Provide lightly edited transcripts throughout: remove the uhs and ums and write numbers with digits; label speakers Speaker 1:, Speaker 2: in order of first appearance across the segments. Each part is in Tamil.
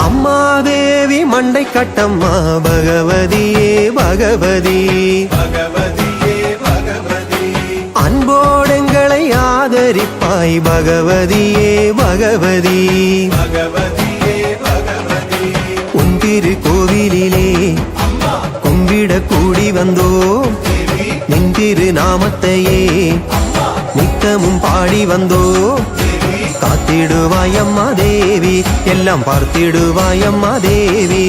Speaker 1: அம்மா தேவி மண்டை கட்டம்மா பகவதியே பகவதி அன்போடங்களை ஆதரிப்பாய் பகவதியே பகவதி உன் திரு கோவிலிலே கும்பிட கூடி வந்தோம் நின் திரு நாமத்தையே நித்தமும் பாடி வந்தோம் காத்திடுவாயம்மா தேவி எல்லாம் பார்த்திடுவாயம்மா தேவி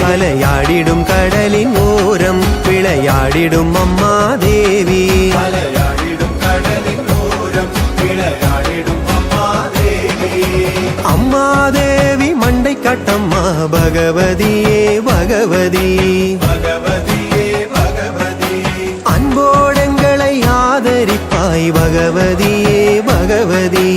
Speaker 1: அலையாடிடும் கடலின் ஓரம் விளையாடிடும் அம்மா தேவி அம்மா தேவி மண்டை கட்டம்மா பகவதியே பகவதி அன்போடங்களை ஆதரிப்பாய் பகவதியே பகவதி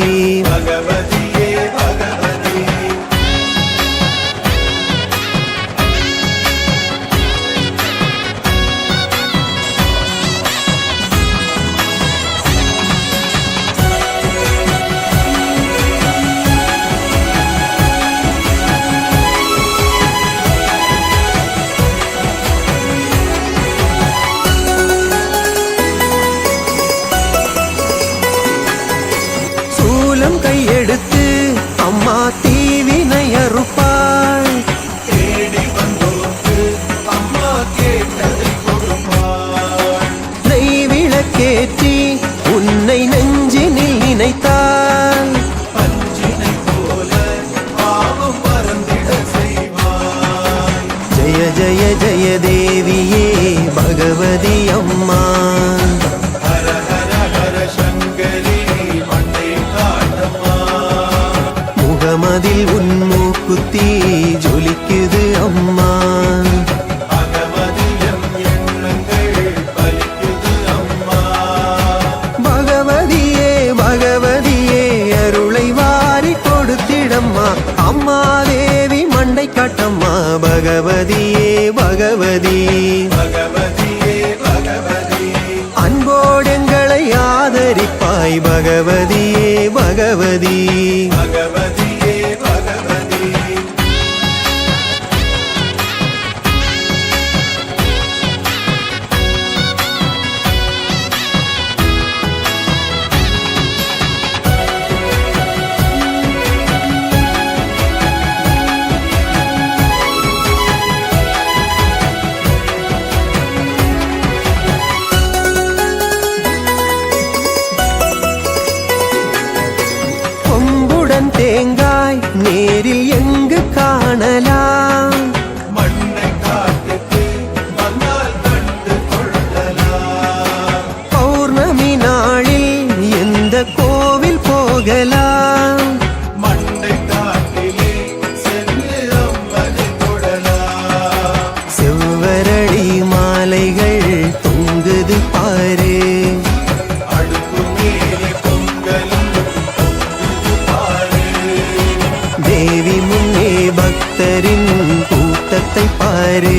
Speaker 1: கையெடுத்து அம்மா தீவினை அறுப்பாய் தேடி வந்தோர்க்கு அம்மா கேட்டதை கொடுப்பாய் நெய் விளக்கேற்றி உன்னை நெஞ்சினில் நினைத்தால் பஞ்சினை போல பாவம் பறந்திட செய்வாய் ஜெய ஜெய ஜெய தேவியே பகவதி அம்மா முகமதில் உன் மூக்குத்தி ஜொலிக்குது அம்மா பகவதியே பகவதியே அருளை வாரி கொடுத்திடம்மா அம்மா தேவி மண்டை கட்டம்மா பகவதியே பகவதி அன்போடங்களை ஆதரிப்பாய் பகவதியே பகவதி தேங்காய் நேரில் எங்கு காணலாம் மண்ணை காட்டுக்கு வந்தால் கண்டு கொள்ளலாம் பௌர்ணமி நாளில் எந்த கோவில் போகலாம் மண்ணை காட்டிலே சென்று அம்மனை கொள்ளலாம் செவ்வரளி மாலைகள் தொங்குது பாரு தேவி முன்னே பக்தரின் கூட்டத்தை பாரு